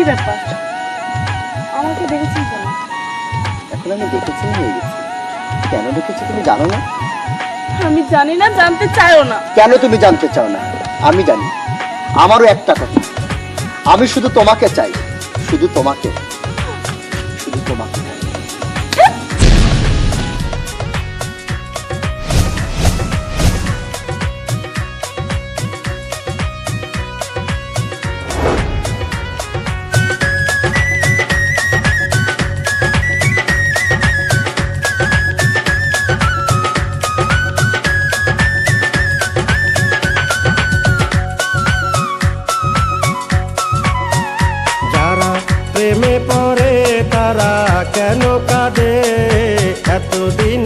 ব্যাপার, আমাকে দেখেছেন কেন? এখন আমি দেখেছি হয়ে গেছি। কেন দেখেছি তুমি জানো না? আমি জানি না, জানতে চাইও না। কেন তুমি জানতে চাও না? আমি জানি। আমারও একটা কথা, আমি শুধু তোমাকে চাই, শুধু তোমাকে, শুধু তোমাকে।